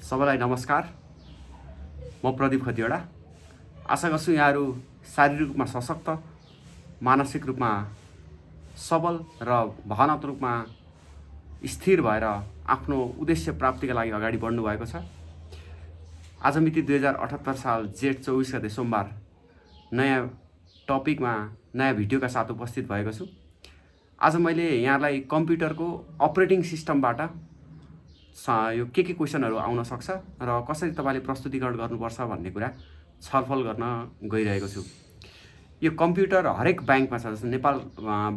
सबैलाई नमस्कार। म प्रदीप खतिवडा। आशा गर्छु यहाँहरू शारीरिक रूपमा सशक्त, मानसिक रूपमा सबल र भावनात्मक रूपमा स्थिर भएर आफ्नो उद्देश्य प्राप्तिका लागि अगाडि बढ्नु भएको छ। आज मिति 2078 साल जेठ 24 गते सोमबार नयाँ टपिकमा नयाँ भिडियोका साथ उपस्थित भएको छु। आज मैले यहाँलाई कम्प्युटरको अपरेटिङ सिस्टमबाट यो के क्वेसनहरू आउन सक्छ र कसरी तपाईले प्रस्तुतिकरण गर्नुपर्छ भन्ने कुरा छलफल गर्न गइरहेको छु। यो कम्प्युटर हरेक ब्याङ्कमा छ, जस्तो नेपाल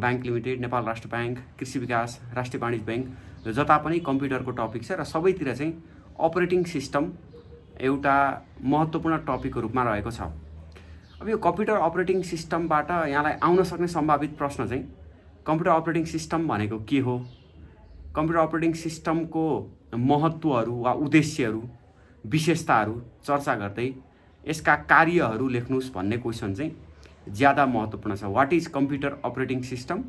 ब्याङ्क लिमिटेड, नेपाल राष्ट्र ब्याङ्क, कृषि विकास, राष्ट्रिय वाणिज्य ब्याङ्क, जता पनि कम्प्युटरको टपिक छ र सबैतिर चाहिँ अपरेटिङ सिस्टम एउटा महत्त्वपूर्ण टपिकको रूपमा रहेको छ। अब यो कम्प्युटर अपरेटिङ सिस्टमबाट यहाँलाई आउन सक्ने सम्भावित प्रश्न चाहिँ कम्प्युटर अपरेटिङ सिस्टम भनेको के हो, कम्प्युटर अपरेटिङ सिस्टमको महत्त्वहरू वा उद्देश्यहरू, विशेषताहरू चर्चा गर्दै यसका कार्यहरू लेख्नुस् भन्ने क्वेसन चाहिँ ज्यादा महत्त्वपूर्ण छ। What is computer operating system,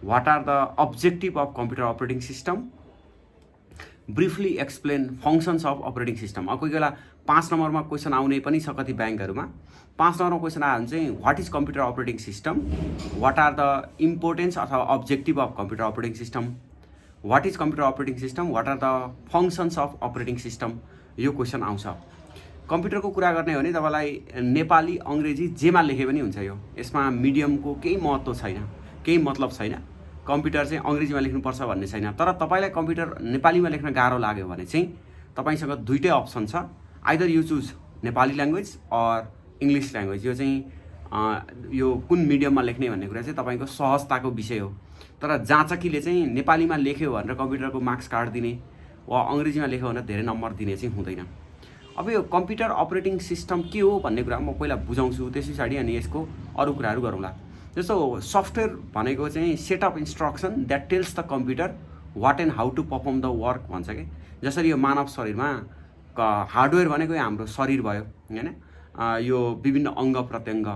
what are the objective of computer operating system, briefly explain functions of operating system. अब कोही बेला 5 नम्बरमा क्वेसन आउने पनि छ कति ब्याङ्कहरूमा। 5 नम्बरमा क्वेसन आयो भने चाहिँ what is computer operating system, what are the importance अथवा objective of computer operating system, what is computer operating system, what are the functions of operating system, यो क्वेसन आउँछ। कम्प्युटरको कुरा गर्ने हो भने तपाईँलाई नेपाली, अङ्ग्रेजी जेमा लेखे पनि हुन्छ। यसमा मिडियमको केही महत्त्व छैन, केही मतलब छैन। कम्प्युटर चाहिँ अङ्ग्रेजीमा लेख्नुपर्छ भन्ने छैन। तर तपाईँलाई कम्प्युटर नेपालीमा लेख्न गाह्रो लाग्यो भने चाहिँ तपाईँसँग दुईटै अप्सन छ। Either you choose Nepali language or English language. यो चाहिँ यो कुन मिडियममा लेख्ने भन्ने कुरा चाहिँ तपाईँको सहजताको विषय हो। तर जाँचकीले चाहिँ नेपालीमा लेख्यो भनेर कम्प्युटरको मार्क्स काटिदिने वा अङ्ग्रेजीमा लेख्यो भनेर धेरै नम्बर दिने चाहिँ हुँदैन। अब यो कम्प्युटर अपरेटिङ सिस्टम के हो भन्ने कुरा म पहिला बुझाउँछु, त्यस पछाडि अनि यसको अरू कुराहरू गरौँला। जस्तो सफ्टवेयर भनेको चाहिँ set of instruction that tells the computer what and how to perform the work भन्छ कि। जसरी यो मानव शरीरमा हार्डवेयर भनेको हाम्रो शरीर भयो हैन, यो विभिन्न अङ्ग प्रत्यङ्ग।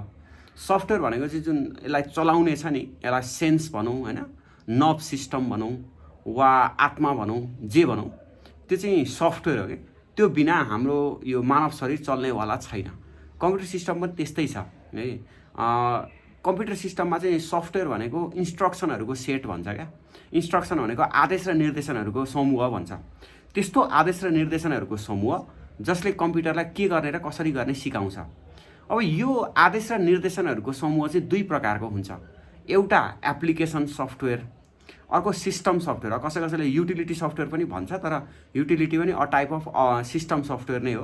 सफ्टवेयर भनेको चाहिँ जुन यसलाई चलाउने छ नि, यसलाई सेन्स भनौँ हैन, नर्भ सिस्टम भनौँ वा आत्मा भनौँ, जे भनौँ, त्यो चाहिँ सफ्टवेयर हो कि। त्यो बिना हाम्रो यो मानव शरीर चल्नेवाला छैन। कम्प्युटर सिस्टम पनि त्यस्तै छ है। कम्प्युटर सिस्टममा चाहिँ सफ्टवेयर भनेको इन्स्ट्रक्सनहरूको सेट भन्छ क्या। इन्स्ट्रक्सन भनेको आदेश र निर्देशनहरूको समूह भन्छ। त्यस्तो आदेश र निर्देशनहरूको समूह जसले कम्प्युटरलाई के गर्ने र कसरी गर्ने सिकाउँछ। अब यो आदेश र निर्देशनहरूको समूह चाहिँ दुई प्रकारको हुन्छ। एउटा एप्लिकेसन सफ्टवेयर, अर्को सिस्टम सफ्टवेयर। कसैले युटिलिटी सफ्टवेयर पनि भन्छ, तर युटिलिटी पनि a type of system software नै हो।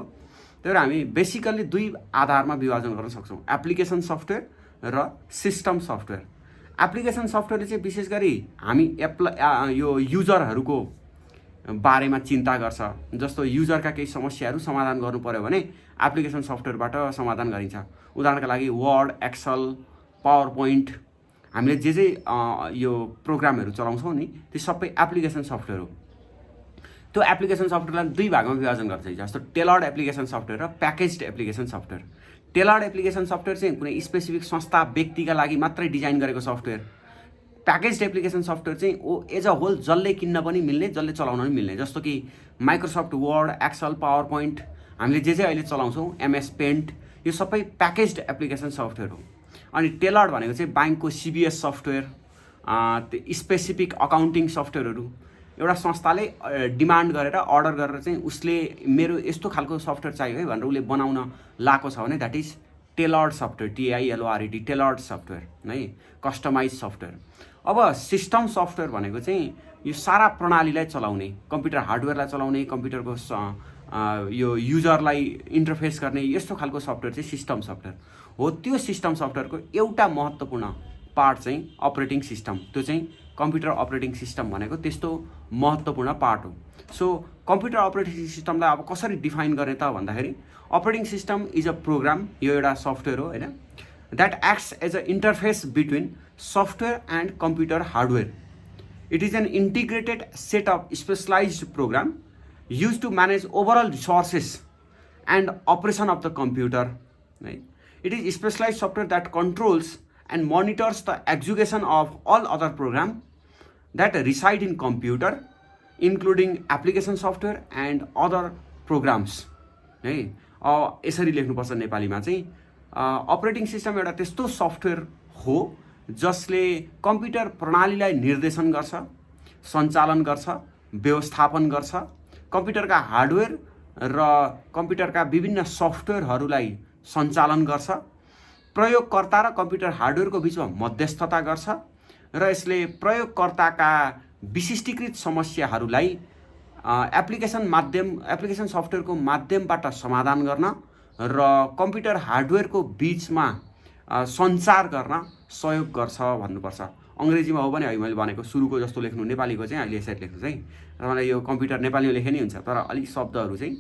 त्यही भएर हामी बेसिकल्ली दुई आधारमा विभाजन गर्न सक्छौँ, एप्लिकेसन सफ्टवेयर र सिस्टम सफ्टवेयर। एप्लिकेसन सफ्टवेयरले चाहिँ विशेष गरी हामी यो युजरहरूको बारेमा चिन्ता गर्छ। जस्तो युजरका केही समस्याहरू समाधान गर्नु पर्यो भने एप्लिकेसन सफ्टवेयरबाट समाधान गरिन्छ। उदाहरणका लागि वर्ड, एक्सेल, पावर पोइन्ट, हामीले जे यो प्रोग्रामहरू चलाउँछौँ नि, त्यो सबै एप्लिकेसन सफ्टवेयर हो। त्यो एप्लिकेसन सफ्टवेयरलाई दुई भागमा विभाजन गर्छ, जस्तो टेलर्ड एप्लिकेसन सफ्टवेयर र packaged application software. Tailored application software चाहिँ कुनै स्पेसिफिक संस्था, व्यक्तिका लागि मात्रै डिजाइन गरेको सफ्टवेयर। प्याकेज्ड एप्लिकेसन सफ्टवेयर चाहिँ एज अ होल जसले किन्न पनि मिल्ने, जसले चलाउन पनि मिल्ने। जस्तो कि Microsoft Word, Excel, PowerPoint, हामीले जे अहिले चलाउँछौँ, एमएस पेन्ट, यो सबै प्याकेज्ड एप्लिकेसन सफ्टवेयर हो। अनि टेलर्ड भनेको चाहिँ ब्याङ्कको सिबिएस सफ्टवेयर, स्पेसिफिक अकाउन्टिङ सफ्टवेयरहरू। एउटा संस्थाले डिमान्ड गरेर, अर्डर गरेर चाहिँ उसले मेरो यस्तो खालको सफ्टवेयर चाहियो है भनेर उसले बनाउन लाएको छ भने that is tailored software, TILORED, tailored software है, कस्टमाइज सफ्टवेयर। अब सिस्टम सफ्टवेयर भनेको चाहिँ यो सारा प्रणालीलाई चलाउने, कम्प्युटर हार्डवेयरलाई चलाउने, कम्प्युटरको यो युजरलाई इन्टरफेस गर्ने, यस्तो खालको सफ्टवेयर चाहिँ सिस्टम सफ्टवेयर हो। त्यो सिस्टम सफ्टवेयरको एउटा महत्त्वपूर्ण पार्ट चाहिँ अपरेटिङ सिस्टम। त्यो चाहिँ कम्प्युटर अपरेटिङ सिस्टम भनेको त्यस्तो महत्त्वपूर्ण पार्ट हो। सो कम्प्युटर अपरेटिङ सिस्टमलाई अब कसरी डिफाइन गर्ने त भन्दाखेरि operating system is a program, यो एउटा सफ्टवेयर हो हैन, that acts as a interface between software and computer hardware. It is an integrated set of specialized program used to manage overall resources and operation of the computer. Right? It is specialized software that controls and monitors the execution of all other programs that reside in computer, including application software and other programs है यसरी लेख्नुपर्छ नेपालीमा चाहिँ। Operating system एउटा त्यस्तो software हो जसले computer प्रणालीलाई निर्देशन गर्छ, सञ्चालन गर्छ, व्यवस्थापन गर्छ। कम्प्युटरका हार्डवेयर र कम्प्युटरका विभिन्न सफ्टवेयरहरूलाई सञ्चालन गर्छ। प्रयोगकर्ता र कम्प्युटर हार्डवेयरको बिचमा मध्यस्थता गर्छ र यसले प्रयोगकर्ताका विशिष्टीकृत समस्याहरूलाई एप्लिकेसन सफ्टवेयरको माध्यमबाट समाधान गर्न र कम्प्युटर हार्डवेयरको बिचमा सञ्चार गर्न सहयोग गर्छ भन्नुपर्छ। अङ्ग्रेजीमा हो भने है मैले भनेको सुरुको जस्तो लेख्नु, नेपालीको चाहिँ अहिले यसरी लेख्नु चाहिँ मलाई यो कम्प्युटर नेपालीमा लेखे नै हुन्छ, तर अलिक शब्दहरू चाहिँ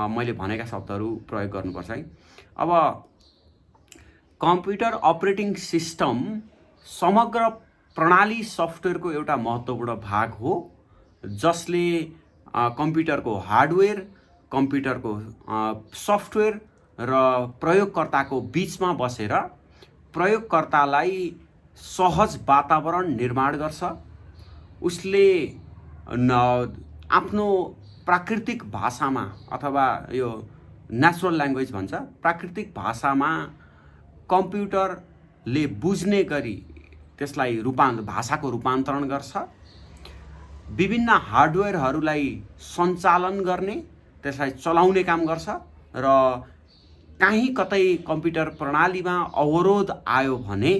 मैले भनेका शब्दहरू प्रयोग गर्नुपर्छ है। अब कम्प्युटर अपरेटिङ सिस्टम समग्र प्रणाली सफ्टवेयरको एउटा महत्त्वपूर्ण भाग हो जसले कम्प्युटरको हार्डवेयर, कम्प्युटरको सफ्टवेयर र प्रयोगकर्ताको बिचमा बसेर प्रयोगकर्तालाई सहज वातावरण निर्माण गर्छ। उसले आफ्नो प्राकृतिक भाषामा अथवा यो नेचुरल ल्याङ्ग्वेज भन्छ, प्राकृतिक भाषामा कम्प्युटरले बुझ्ने गरी त्यसलाई भाषाको रूपान्तरण गर्छ। विभिन्न हार्डवेयरहरूलाई सञ्चालन गर्ने, त्यसलाई चलाउने काम गर्छ र कहीँ कतै कम्प्युटर प्रणालीमा अवरोध आयो भने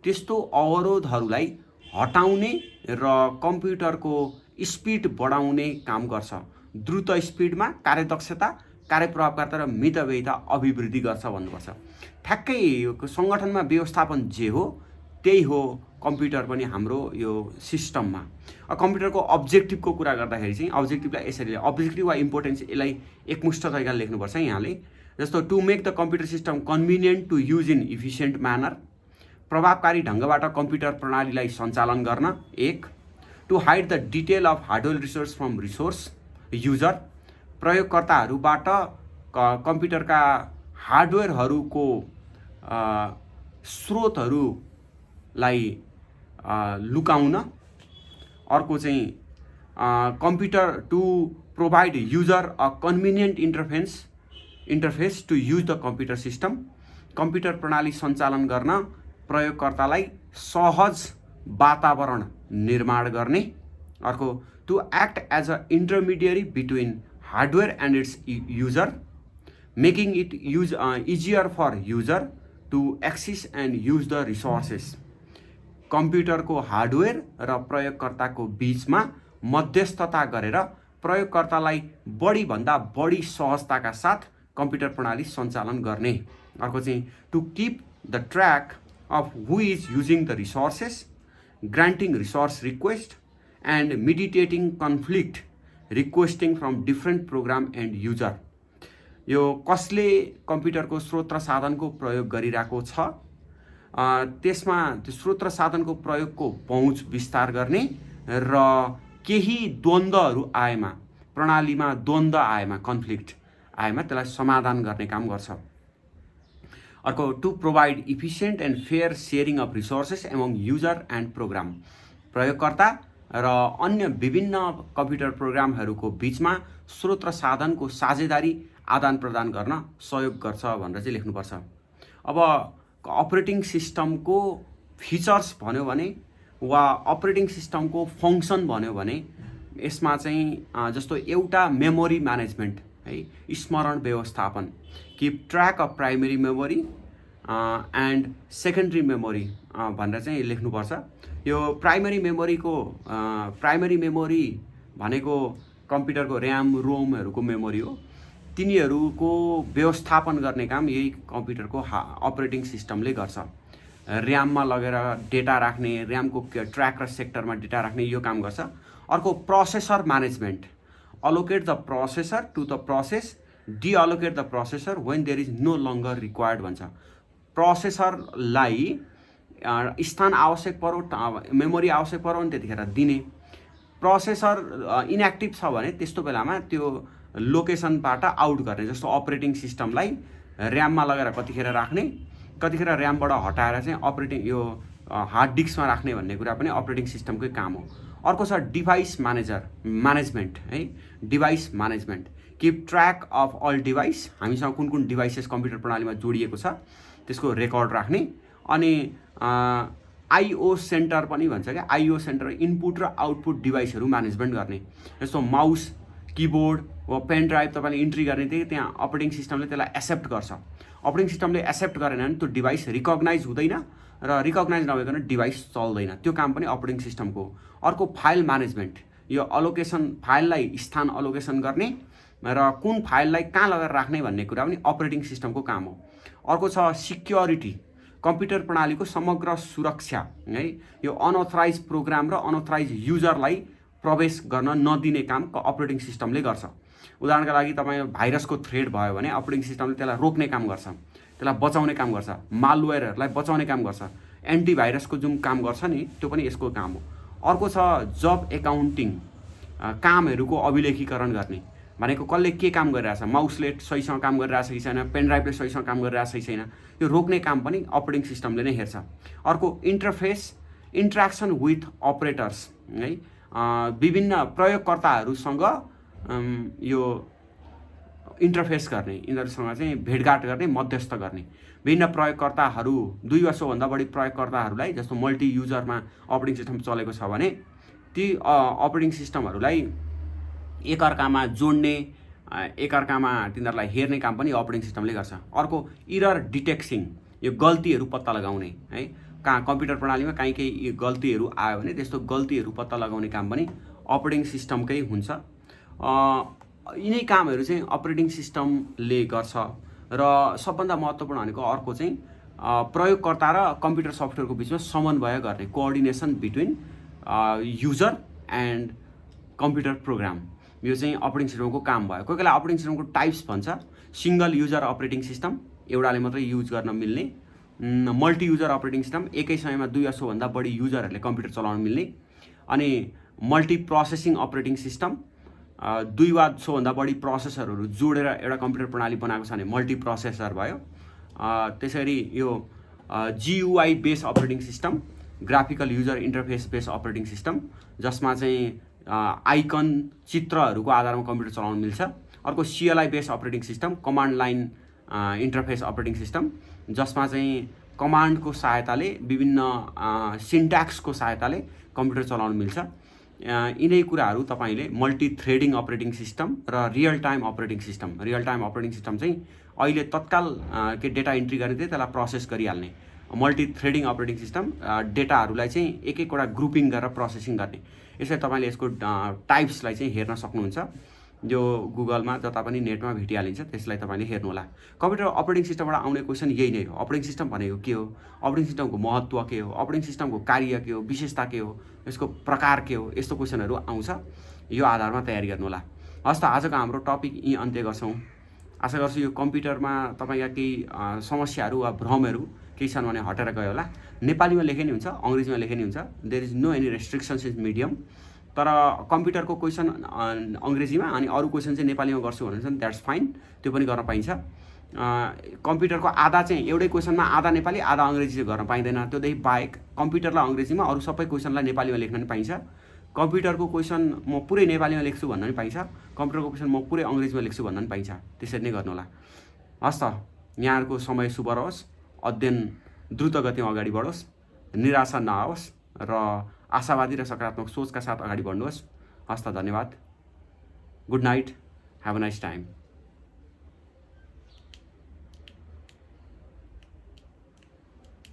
त्यस्तो अवरोधहरूलाई हटाउने र कम्प्युटरको स्पिड बढाउने काम गर्छ। द्रुत स्पिडमा कार्यदक्षता, कार्यप्रभावकारिता र मितव्ययिता अभिवृद्धि गर्छ भन्नुपर्छ। ठ्याक्कै सङ्गठनमा व्यवस्थापन जे हो त्यही हो कम्प्युटर पनि हाम्रो यो सिस्टममा। कम्प्युटरको अब्जेक्टिभको कुरा गर्दाखेरि चाहिँ अब्जेक्टिभलाई यसरी अब्जेक्टिभ वा इम्पोर्टेन्स यसलाई एकमुष्ट तरिकाले लेख्नुपर्छ यहाँले। जस्तो to make the computer system convenient to use in efficient manner, प्रभावकारी ढङ्गबाट कम्प्युटर प्रणालीलाई सञ्चालन गर्न। 1. To hide the detail of hardware resource from resource user, प्रयोगकर्ताहरूबाट कम्प्युटरका हार्डवेयरहरूको स्रोतहरूलाई लुकाउन। अर्को चाहिँ computer to provide user a convenient interface to use the computer system, computer प्रणाली सञ्चालन गर्न प्रयोगकर्तालाई सहज वातावरण निर्माण गर्ने। अर्को to act as a intermediary between hardware and it's user, making it easier for user to access and use the resources, कम्प्युटरको हार्डवेयर र प्रयोगकर्ताको बिचमा मध्यस्थता गरेर प्रयोगकर्तालाई बढीभन्दा बढी सहजताका साथ कम्प्युटर प्रणाली सञ्चालन गर्ने। अर्को चाहिँ to keep the track of who is using the resources, granting resource request and mediating conflict requesting from different program and user. यो कसले कम्प्युटरको स्रोत र साधनको प्रयोग गरिरहेको छ, त्यसमा त्यो स्रोत र साधनको प्रयोगको पहुँच विस्तार गर्ने र केही द्वन्द्वहरू आएमा, प्रणालीमा द्वन्द्व आएमा, कन्फ्लिक्ट आएमा त्यसलाई समाधान गर्ने काम गर्छ। अर्को to provide efficient and fair sharing of resources among user and program, प्रयोगकर्ता र अन्य विभिन्न कम्प्युटर प्रोग्रामहरूको बिचमा स्रोत र साधनको साझेदारी आदान प्रदान गर्न सहयोग गर्छ भनेर चाहिँ लेख्नुपर्छ। अब अपरेटिङ सिस्टमको फिचर्स भन्यो भने वा अपरेटिङ सिस्टमको फङ्सन भन्यो भने यसमा चाहिँ जस्तो एउटा मेमोरी म्यानेजमेन्ट है, स्मरण व्यवस्थापन, keep track of primary memory and secondary memory भनेर चाहिँ लेख्नुपर्छ। यो प्राइमेरी मेमोरी भनेको कम्प्युटरको ऱ्याम रोमहरूको मेमोरी हो। तिनीहरूको व्यवस्थापन गर्ने काम यही कम्प्युटरको अपरेटिङ सिस्टमले गर्छ। ऱ्याममा लगेर डेटा राख्ने, ऱ्यामको ट्र्याक र सेक्टरमा डेटा राख्ने यो काम गर्छ। अर्को processor management, allocate the processor to the process, deallocate the processor when there is no longer required भन्छ। प्रोसेसरलाई स्थान आवश्यक परो, मेमोरी आवश्यक परो भने त्यतिखेर दिने। प्रोसेसर इनएक्टिभ छ भने त्यस्तो बेलामा त्यो लोकेसनबाट आउट गर्ने। जस्तो अपरेटिङ सिस्टमलाई ऱ्याममा लगेर कतिखेर राख्ने, कतिखेर ऱ्यामबाट हटाएर चाहिँ अपरेटिङ यो हार्ड डिस्कमा राख्ने भन्ने कुरा पनि अपरेटिङ सिस्टमकै काम हो। अर्को छ डिभाइस म्यानेजमेन्ट है, device management, keep track of all device, हामीसँग कुन कुन डिभाइसेस कम्प्युटर प्रणालीमा जोडिएको छ त्यसको रेकर्ड राख्ने। अनि आइओ सेन्टर पनि भन्छ क्या, आइओ सेन्टर इनपुट र आउटपुट डिभाइसहरू म्यानेजमेन्ट गर्ने। जस्तो माउस, किबोर्ड वा पेन ड्राइभ तपाईँले इन्ट्री गर्ने त्यहाँ अपरेटिङ सिस्टमले त्यसलाई एक्सेप्ट गर्छ। अपरेटिङ सिस्टमले एक्सेप्ट गरेन भने त्यो डिभाइस रिकग्नाइज हुँदैन र रिकग्नाइज नभइकन डिभाइस चल्दैन, त्यो काम पनि अपरेटिङ सिस्टमको। अर्को फाइल म्यानेजमेन्ट, यो अलोकेसन, फाइललाई स्थान अलोकेसन गर्ने र कुन फाइललाई कहाँ लगेर राख्ने भन्ने कुरा पनि अपरेटिङ सिस्टमको काम हो। अर्को छ सिक्योरिटी, कम्प्युटर प्रणालीको समग्र सुरक्षा है। यो अनअथराइज प्रोग्राम र अनअथराइज युजरलाई प्रवेश गर्न नदिने काम अपरेटिङ सिस्टमले गर्छ। उदाहरणका लागि तपाईँ भाइरसको थ्रेड भयो भने अपरेटिङ सिस्टमले त्यसलाई रोक्ने काम गर्छ, त्यसलाई बचाउने काम गर्छ, मालवेयरहरूलाई बचाउने काम गर्छ, एन्टिभाइरसको जुन काम गर्छ नि त्यो पनि यसको काम हो। अर्को छ जब एकाउन्टिङ, कामहरूको अभिलेखीकरण गर्ने, भनेको कसले के काम गरिरहेछ, माउसले सहीसँग काम गरिरहेछ कि छैन, पेनड्राइभले सहीसँग काम गरिरहेछ कि छैन, यो रोक्ने काम पनि अपरेटिङ सिस्टमले नै हेर्छ। अर्को इन्टरफेस, इन्ट्र्याक्सन विथ अपरेटर्स है, विभिन्न प्रयोगकर्ताहरूसँग यो इन्टरफेस गर्ने, यिनीहरूसँग चाहिँ भेटघाट गर्ने, मध्यस्थ गर्ने। विभिन्न प्रयोगकर्ताहरू, 2 वा सोभन्दा बढी प्रयोगकर्ताहरूलाई, जस्तो मल्टी युजरमा अपरेटिङ सिस्टम चलेको छ भने ती अपरेटिङ सिस्टमहरूलाई एकअर्कामा जोड्ने, एकअर्कामा तिनीहरूलाई हेर्ने काम पनि अपरेटिङ सिस्टमले गर्छ। अर्को इरर डिटेक्सिङ, यो गल्तीहरू पत्ता लगाउने है, कहाँ कम्प्युटर प्रणालीमा काहीँ केही गल्तीहरू आयो भने त्यस्तो गल्तीहरू पत्ता लगाउने काम पनि अपरेटिङ सिस्टमकै हुन्छ। यिनै कामहरू चाहिँ अपरेटिङ सिस्टमले गर्छ। र सबभन्दा महत्त्वपूर्ण भनेको अर्को चाहिँ प्रयोगकर्ता र कम्प्युटर सफ्टवेयरको बिचमा समन्वय गर्ने, coordination between user and computer program, यो चाहिँ अपरेटिङ सिस्टमको काम भयो। कोही बेला अपरेटिङ सिस्टमको टाइप्स भन्छ, सिङ्गल युजर अपरेटिङ सिस्टम, एउटाले मात्रै युज गर्न मिल्ने, मल्टी युजर अपरेटिङ सिस्टम, एकै समयमा 2 वा सोभन्दा बढी युजरहरूले कम्प्युटर चलाउन मिल्ने, अनि मल्टी प्रोसेसिङ अपरेटिङ सिस्टम, 2 वा सोभन्दा बढी प्रोसेसरहरू जोडेर एउटा कम्प्युटर प्रणाली बनाएको छ भने मल्टी प्रोसेसर भयो। त्यसरी यो GUI base operating system, graphical user interface base operating system, जसमा चाहिँ आइकन, चित्रहरूको आधारमा कम्प्युटर चलाउन मिल्छ। अर्को CLI base operating system, command line interface operating system, जसमा चाहिँ कमान्डको सहायताले, विभिन्न सिन्ट्याक्सको सहायताले कम्प्युटर चलाउन मिल्छ। यिनै कुराहरू तपाईँले मल्टी थ्रेडिङ अपरेटिङ सिस्टम र real time operating system, real time operating system चाहिँ अहिले तत्काल के डेटा इन्ट्री गर्ने थियो त्यसलाई प्रोसेस गरिहाल्ने, मल्टी थ्रेडिङ अपरेटिङ सिस्टम डेटाहरूलाई चाहिँ एक एकवटा ग्रुपिङ गरेर प्रोसेसिङ गर्ने। यसरी तपाईँले यसको टाइप्सलाई चाहिँ हेर्न सक्नुहुन्छ, जो गुगलमा जता पनि नेटमा भेटिहालिन्छ, त्यसलाई तपाईँले हेर्नुहोला। कम्प्युटर अपरेटिङ सिस्टमबाट आउने क्वेसन यही नै हो, अपरेटिङ सिस्टम भनेको के हो, अपरेटिङ सिस्टमको महत्त्व के हो, अपरेटिङ सिस्टमको कार्य के हो, विशेषता के हो, यसको प्रकार के हो, यस्तो क्वेसनहरू आउँछ। यो आधारमा तयारी गर्नुहोला। हस् त, आजको हाम्रो टपिक यहीँ अन्त्य गर्छौँ। आशा गर्छु यो कम्प्युटरमा तपाईँका केही समस्याहरू वा भ्रमहरू केही छन् भने हटेर गयो होला। नेपालीमा लेखे नि हुन्छ, अङ्ग्रेजीमा लेखे नि हुन्छ, there is no any restrictions in medium. तर कम्प्युटरको क्वेसन अङ्ग्रेजीमा अनि अरू क्वेसन चाहिँ नेपालीमा गर्छु भने चाहिँ द्याट्स फाइन, त्यो पनि गर्न पाइन्छ। कम्प्युटरको आधा चाहिँ एउटै क्वेसनमा आधा नेपाली आधा अङ्ग्रेजी चाहिँ गर्न पाइँदैन। त्योदेखि बाहेक कम्प्युटरलाई अङ्ग्रेजीमा, अरू सबै क्वेसनलाई नेपालीमा लेख्न पनि पाइन्छ। कम्प्युटरको क्वेसन म पुरै नेपालीमा लेख्छु भन्न पनि पाइन्छ, कम्प्युटरको क्वेसन म पुरै अङ्ग्रेजीमा लेख्छु भन्न पनि पाइन्छ। त्यसरी नै गर्नु होला। हस् त, यहाँहरूको समय शुभ रहोस्, अध्ययन द्रुत गतिमा अगाडि बढोस्, निराशा नआओस् र आशावादी र सकारात्मक सोचका साथ अगाडि बढ्नुहोस्। हस् त, धन्यवाद। Good night, have a nice time.